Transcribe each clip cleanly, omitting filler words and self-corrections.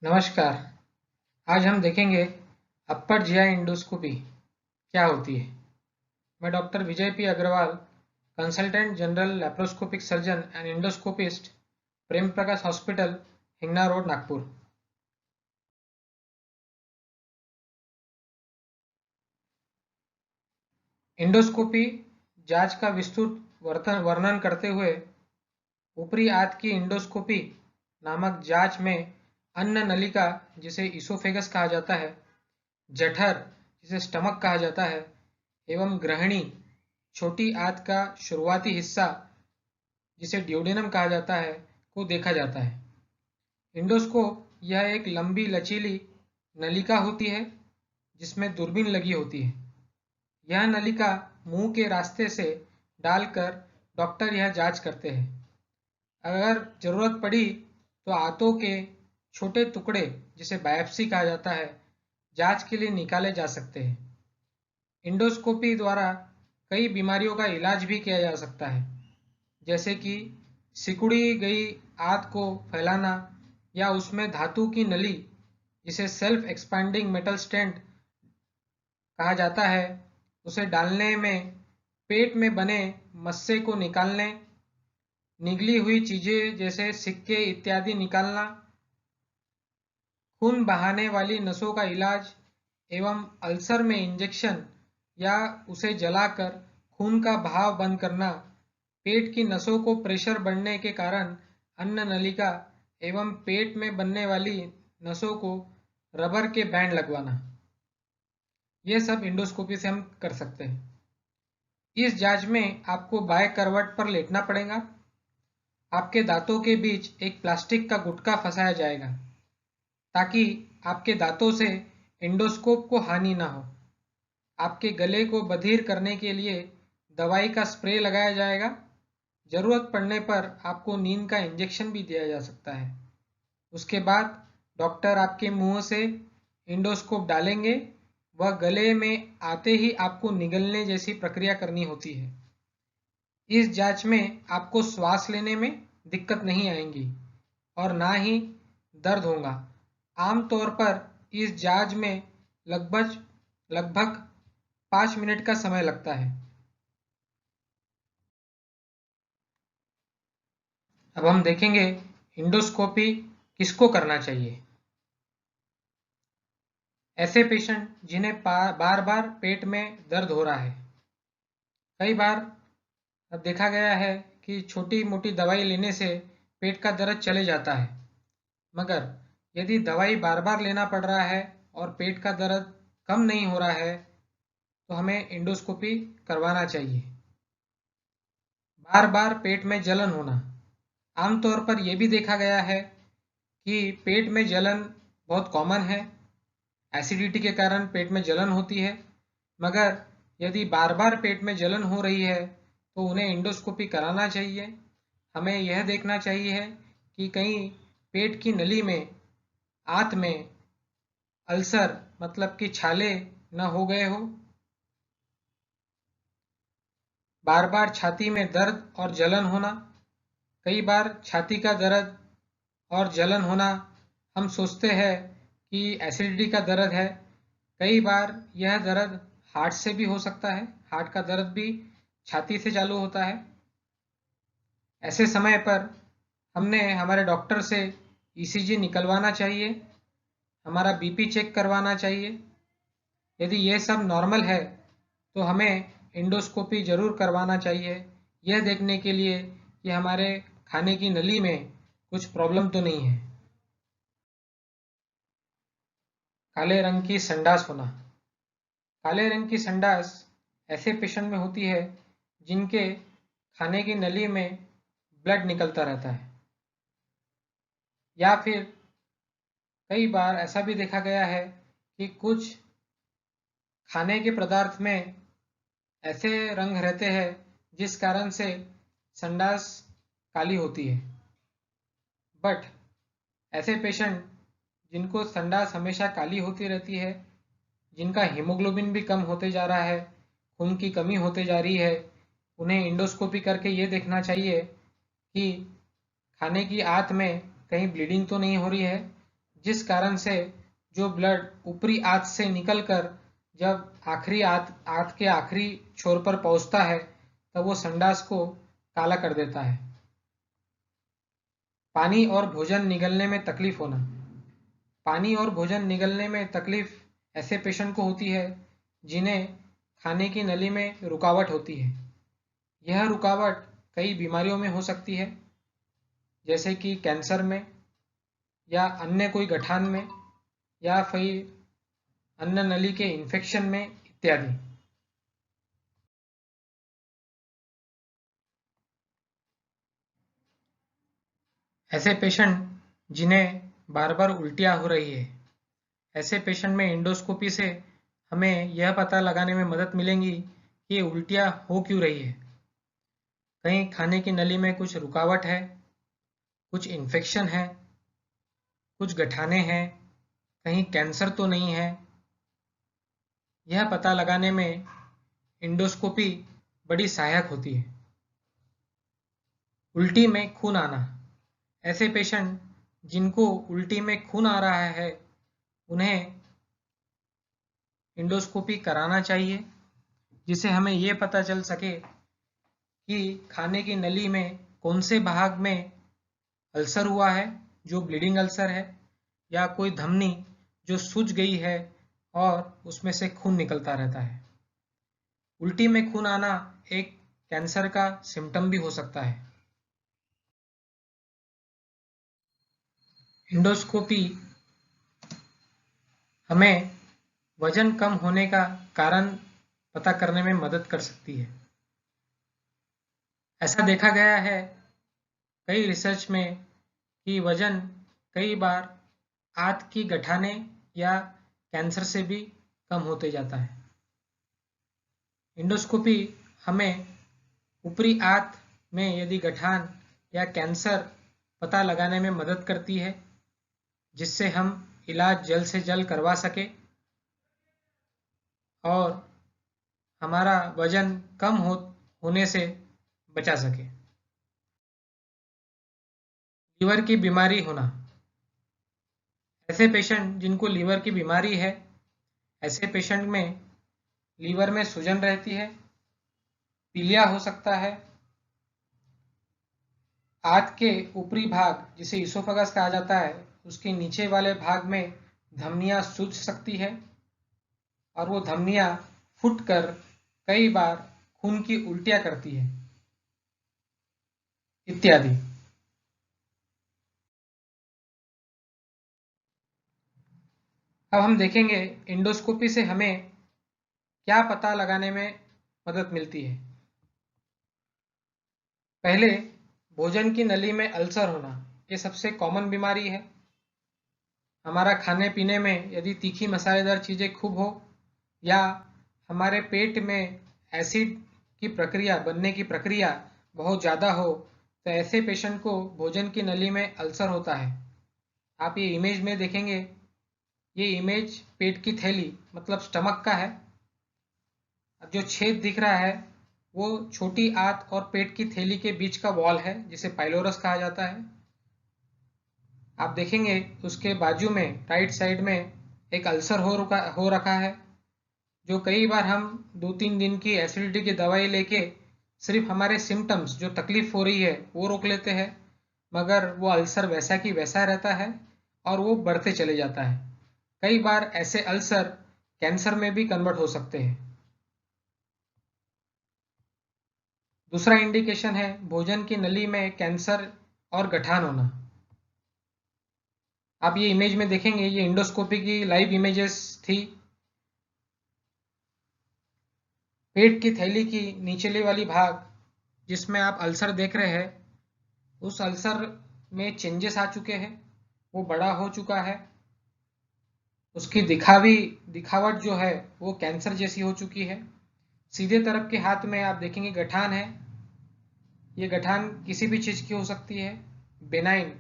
नमस्कार। आज हम देखेंगे अपर जीआई इंडोस्कोपी क्या होती है। मैं doctor Vijay P Agarwal, consultant general laparoscopic surgeon and endoscopist, Prem Prakash hospital, Hingna road, Nagpur. Endoscopy जांच का विस्तृत वर्णन करते हुए ऊपरी आंत की इंडोस्कोपी नामक जांच में अन्न नलिका, जिसे इसोफेगस कहा जाता है, जठर, जिसे स्टमक कहा जाता है, एवं ग्रहणी, छोटी आंत का शुरुआती हिस्सा, जिसे ड्यूडेनम कहा जाता है, को देखा जाता है। इंडोस्कोप यह एक लंबी लचीली नलिका होती है जिसमें दूरबीन लगी होती है। यह नलिका मुंह के रास्ते से डालकर डॉक्टर यह जांच करते हैं। अगर जरूरत पड़ी तो आंतों के छोटे टुकड़े, जिसे बायोप्सी कहा जाता है, जांच के लिए निकाले जा सकते हैं। इंडोस्कोपी द्वारा कई बीमारियों का इलाज भी किया जा सकता है, जैसे कि सिकुड़ी गई आंत को फैलाना या उसमें धातु की नली, जिसे सेल्फ एक्सपैंडिंग मेटल स्टेंट कहा जाता है, उसे डालने में, पेट में बने मस्से को निकालने, निगली हुई चीजें जैसे सिक्के इत्यादि निकालना, खून बहाने वाली नसों का इलाज एवं अल्सर में इंजेक्शन या उसे जलाकर खून का बहाव बंद करना, पेट की नसों को प्रेशर बढ़ने के कारण अन्न नलिका एवं पेट में बनने वाली नसों को रबर के बैंड लगवाना, ये सब इंडोस्कोपी से हम कर सकते हैं। इस जांच में आपको बाएं करवट पर लेटना पड़ेगा। आपके दांतों के बीच एक प्लास्टिक का गुटका फंसाया जाएगा ताकि आपके दांतों से इंडोस्कोप को हानि ना हो। आपके गले को बधिर करने के लिए दवाई का स्प्रे लगाया जाएगा। जरूरत पड़ने पर आपको नींद का इंजेक्शन भी दिया जा सकता है। उसके बाद डॉक्टर आपके मुंह से इंडोस्कोप डालेंगे। वह गले में आते ही आपको निगलने जैसी प्रक्रिया करनी होती है। इस जांच में आपको श्वास लेने में दिक्कत नहीं आएगी और ना ही दर्द होगा। आमतौर पर इस जांच में लगभग लगभग 5 मिनट का समय लगता है। अब हम देखेंगे इंडोस्कोपी किसको करना चाहिए। ऐसे पेशेंट जिन्हें बार बार पेट में दर्द हो रहा है। कई बार देखा गया है कि छोटी मोटी दवाई लेने से पेट का दर्द चले जाता है, मगर यदि दवाई बार बार लेना पड़ रहा है और पेट का दर्द कम नहीं हो रहा है तो हमें इंडोस्कोपी करवाना चाहिए। बार बार पेट में जलन होना, आमतौर पर यह भी देखा गया है कि पेट में जलन बहुत कॉमन है। एसिडिटी के कारण पेट में जलन होती है, मगर यदि बार बार पेट में जलन हो रही है तो उन्हें इंडोस्कोपी कराना चाहिए। हमें यह देखना चाहिए कि कहीं पेट की नली में, आंत में अल्सर मतलब कि छाले न हो गए हो। बार बार छाती में दर्द और जलन होना, कई बार छाती का दर्द और जलन होना हम सोचते हैं कि एसिडिटी का दर्द है। कई बार यह दर्द हार्ट से भी हो सकता है। हार्ट का दर्द भी छाती से चालू होता है। ऐसे समय पर हमने हमारे डॉक्टर से ईसीजी निकलवाना चाहिए, हमारा बीपी चेक करवाना चाहिए। यदि ये सब नॉर्मल है तो हमें इंडोस्कोपी जरूर करवाना चाहिए, यह देखने के लिए कि हमारे खाने की नली में कुछ प्रॉब्लम तो नहीं है। काले रंग की संडास होना। काले रंग की संडास ऐसे पेशेंट में होती है जिनके खाने की नली में ब्लड निकलता रहता है, या फिर कई बार ऐसा भी देखा गया है कि कुछ खाने के पदार्थ में ऐसे रंग रहते हैं जिस कारण से संडास काली होती है। बट ऐसे पेशेंट जिनको संडास हमेशा काली होती रहती है, जिनका हीमोग्लोबिन भी कम होते जा रहा है, खून की कमी होते जा रही है, उन्हें इंडोस्कोपी करके ये देखना चाहिए कि खाने की आंत में कहीं ब्लीडिंग तो नहीं हो रही है, जिस कारण से जो ब्लड ऊपरी आंत से निकलकर जब आखिरी आंत के आखिरी छोर पर पहुंचता है तब वो संडास को काला कर देता है। पानी और भोजन निगलने में तकलीफ होना। पानी और भोजन निगलने में तकलीफ ऐसे पेशेंट को होती है जिन्हें खाने की नली में रुकावट होती है। यह रुकावट कई बीमारियों में हो सकती है, जैसे कि कैंसर में या अन्य कोई गठान में या फिर अन्न नली के इन्फेक्शन में इत्यादि। ऐसे पेशेंट जिन्हें बार बार उल्टियाँ हो रही है, ऐसे पेशेंट में एंडोस्कोपी से हमें यह पता लगाने में मदद मिलेगी कि उल्टियाँ हो क्यों रही है। कहीं खाने की नली में कुछ रुकावट है, कुछ इन्फेक्शन है, कुछ गठाने हैं, कहीं कैंसर तो नहीं है। यह पता लगाने में एंडोस्कोपी बड़ी सहायक होती है। उल्टी में खून आना। ऐसे पेशेंट जिनको उल्टी में खून आ रहा है उन्हें एंडोस्कोपी कराना चाहिए, जिससे हमें ये पता चल सके कि खाने की नली में कौन से भाग में अल्सर हुआ है जो ब्लीडिंग अल्सर है, या कोई धमनी जो सूज गई है और उसमें से खून निकलता रहता है। उल्टी में खून आना एक कैंसर का सिम्टम भी हो सकता है। एंडोस्कोपी हमें वजन कम होने का कारण पता करने में मदद कर सकती है। ऐसा देखा गया है कई रिसर्च में कि वजन कई बार आंत की गठाने या कैंसर से भी कम होते जाता है। एंडोस्कोपी हमें ऊपरी आंत में यदि गठान या कैंसर पता लगाने में मदद करती है, जिससे हम इलाज जल्द से जल्द करवा सके और हमारा वजन कम होने से बचा सके। लीवर की बीमारी होना। ऐसे पेशेंट जिनको लीवर की बीमारी है, ऐसे पेशेंट में लीवर में सूजन रहती है, पीलिया हो सकता है, आंत के ऊपरी भाग जिसे इसोफेगस कहा जाता है उसके नीचे वाले भाग में धमनियां सूज सकती है और वो धमनियां फूटकर कई बार खून की उल्टियां करती है इत्यादि। अब हम देखेंगे एंडोस्कोपी से हमें क्या पता लगाने में मदद मिलती है। पहले भोजन की नली में अल्सर होना, ये सबसे कॉमन बीमारी है। हमारा खाने पीने में यदि तीखी मसालेदार चीज़ें खूब हो या हमारे पेट में एसिड की प्रक्रिया बनने की प्रक्रिया बहुत ज़्यादा हो तो ऐसे पेशेंट को भोजन की नली में अल्सर होता है। आप ये इमेज में देखेंगे, ये इमेज पेट की थैली मतलब स्टमक का है। अब जो छेद दिख रहा है वो छोटी आंत और पेट की थैली के बीच का वॉल है जिसे पाइलोरस कहा जाता है। आप देखेंगे उसके बाजू में राइट साइड में एक अल्सर हो रखा है, जो कई बार हम 2-3 दिन की एसिडिटी की दवाई लेके सिर्फ हमारे सिम्टम्स जो तकलीफ हो रही है वो रोक लेते हैं, मगर वो अल्सर वैसा की वैसा रहता है और वो बढ़ते चले जाता है। कई बार ऐसे अल्सर कैंसर में भी कन्वर्ट हो सकते हैं। दूसरा इंडिकेशन है भोजन की नली में कैंसर और गठान होना। आप ये इमेज में देखेंगे, ये एंडोस्कोपी की लाइव इमेजेस थी। पेट की थैली की निचले वाली भाग जिसमें आप अल्सर देख रहे हैं, उस अल्सर में चेंजेस आ चुके हैं, वो बड़ा हो चुका है, उसकी दिखावट जो है वो कैंसर जैसी हो चुकी है। सीधे तरफ के हाथ में आप देखेंगे गठान है। ये गठान किसी भी चीज़ की हो सकती है, बेनाइन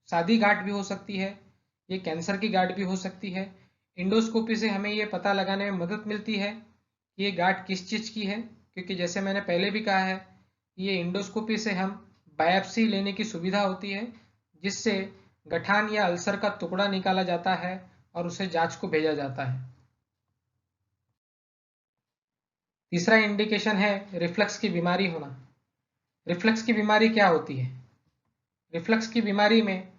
सादी गांठ भी हो सकती है, ये कैंसर की गांठ भी हो सकती है। इंडोस्कोपी से हमें ये पता लगाने में मदद मिलती है कि ये गांठ किस चीज़ की है, क्योंकि जैसे मैंने पहले भी कहा है ये इंडोस्कोपी से हम बायोप्सी लेने की सुविधा होती है, जिससे गठान या अल्सर का टुकड़ा निकाला जाता है और उसे जांच को भेजा जाता है। तीसरा इंडिकेशन है रिफ्लक्स की बीमारी होना। रिफ्लक्स की बीमारी क्या होती है? रिफ्लक्स की बीमारी में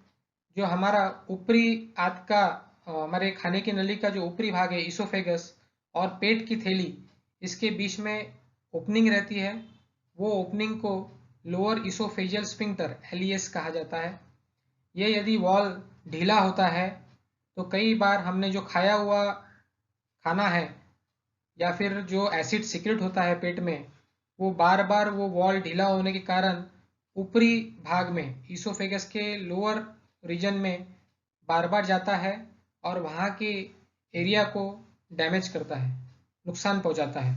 जो हमारा ऊपरी आंत का हमारे खाने की नली का जो ऊपरी भाग है इसोफेगस और पेट की थैली, इसके बीच में ओपनिंग रहती है। वो ओपनिंग को लोअर इसोफेजियल स्फिंक्टर LES कहा जाता है। ये यदि वॉल ढीला होता है तो कई बार हमने जो खाया हुआ खाना है या फिर जो एसिड सीक्रेट होता है पेट में, वो बार बार वो वॉल ढीला होने के कारण ऊपरी भाग में इसोफेगस के लोअर रीजन में बार बार जाता है और वहाँ के एरिया को डैमेज करता है, नुकसान पहुँचाता है।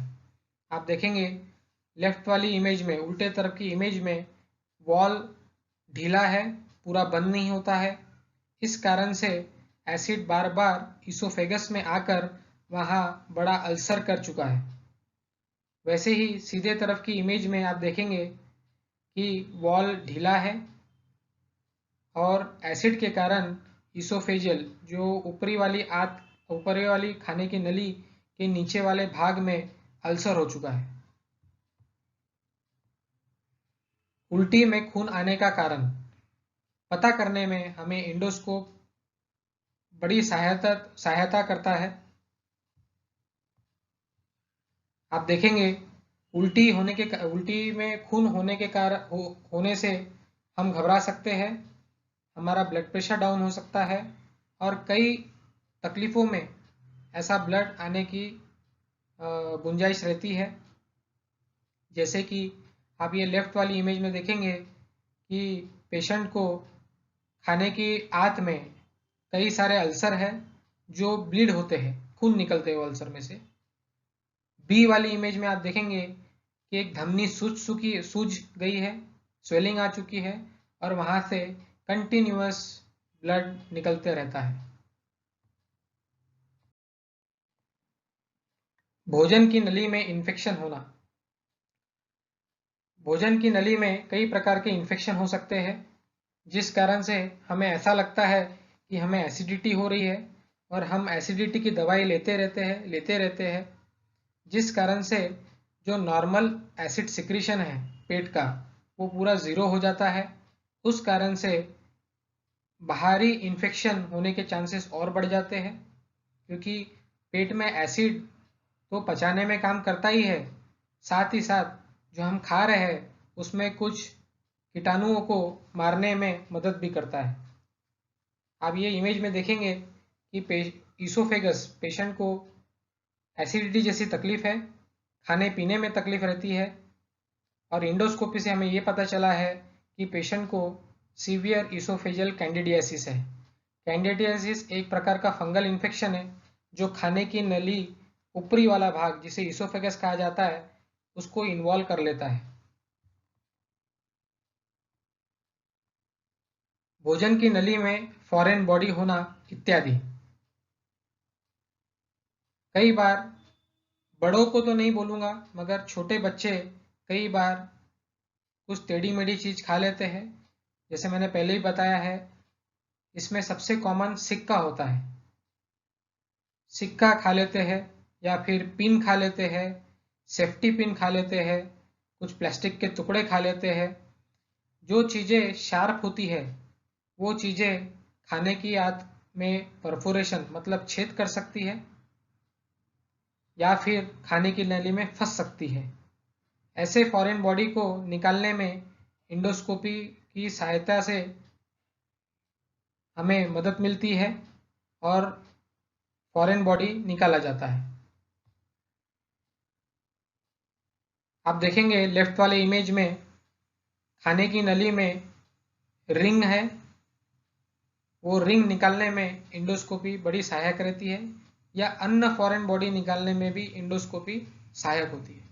आप देखेंगे लेफ्ट वाली इमेज में, उल्टे तरफ की इमेज में वॉल ढीला है, पूरा बंद नहीं होता है। इस कारण से एसिड बार बार इसोफेगस में आकर वहाँ बड़ा अल्सर कर चुका है। वैसे ही सीधे तरफ की इमेज में आप देखेंगे कि वॉल ढीला है और एसिड के कारण इसोफेजियल जो ऊपरी वाली खाने की नली के नीचे वाले भाग में अल्सर हो चुका है। उल्टी में खून आने का कारण पता करने में हमें एंडोस्कोप बड़ी सहायता करता है। आप देखेंगे उल्टी में खून होने के कारण होने से हम घबरा सकते हैं, हमारा ब्लड प्रेशर डाउन हो सकता है और कई तकलीफ़ों में ऐसा ब्लड आने की गुंजाइश रहती है। जैसे कि आप ये लेफ्ट वाली इमेज में देखेंगे कि पेशेंट को खाने की आंत में कई सारे अल्सर है जो ब्लीड होते हैं, खून निकलते हैं अल्सर में से। बी वाली इमेज में आप देखेंगे कि एक धमनी सूज गई है, स्वेलिंग आ चुकी है और वहां से कंटिन्यूअस ब्लड निकलते रहता है। भोजन की नली में इन्फेक्शन होना। भोजन की नली में कई प्रकार के इन्फेक्शन हो सकते हैं, जिस कारण से हमें ऐसा लगता है कि हमें एसिडिटी हो रही है और हम एसिडिटी की दवाई लेते रहते हैं, जिस कारण से जो नॉर्मल एसिड सिक्रीशन है पेट का, वो पूरा ज़ीरो हो जाता है। उस कारण से बाहरी इन्फेक्शन होने के चांसेस और बढ़ जाते हैं, क्योंकि पेट में एसिड तो पचाने में काम करता ही है, साथ ही साथ जो हम खा रहे हैं उसमें कुछ कीटाणुओं को मारने में मदद भी करता है। आप ये इमेज में देखेंगे कि इसोफेगस पेशेंट को एसिडिटी जैसी तकलीफ है, खाने पीने में तकलीफ रहती है और इंडोस्कोपी से हमें ये पता चला है कि पेशेंट को सीवियर इसोफेजियल कैंडिडियासिस है। कैंडिडियासिस एक प्रकार का फंगल इन्फेक्शन है जो खाने की नली ऊपरी वाला भाग, जिसे इसोफेगस कहा जाता है, उसको इन्वॉल्व कर लेता है। भोजन की नली में फॉरेन बॉडी होना इत्यादि। कई बार, बड़ों को तो नहीं बोलूँगा, मगर छोटे बच्चे कई बार कुछ टेढ़ी मेढ़ी चीज़ खा लेते हैं। जैसे मैंने पहले ही बताया है, इसमें सबसे कॉमन सिक्का होता है। सिक्का खा लेते हैं या फिर पिन खा लेते हैं, सेफ्टी पिन खा लेते हैं, कुछ प्लास्टिक के टुकड़े खा लेते हैं। जो चीज़ें शार्प होती है वो चीज़ें खाने की आंत में परफोरेशन मतलब छेद कर सकती है या फिर खाने की नली में फंस सकती है। ऐसे फॉरेन बॉडी को निकालने में इंडोस्कोपी की सहायता से हमें मदद मिलती है और फॉरेन बॉडी निकाला जाता है। आप देखेंगे लेफ्ट वाले इमेज में खाने की नली में रिंग है, वो रिंग निकालने में इंडोस्कोपी बड़ी सहायक रहती है, या अन्य फॉरेन बॉडी निकालने में भी इंडोस्कोपी सहायक होती है।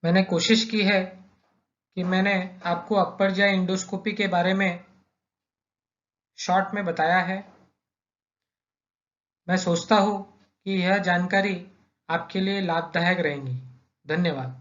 मैंने कोशिश की है कि मैंने आपको अपर जिया इंडोस्कोपी के बारे में शॉर्ट में बताया है। मैं सोचता हूँ कि यह जानकारी आपके लिए लाभदायक रहेंगी। धन्यवाद।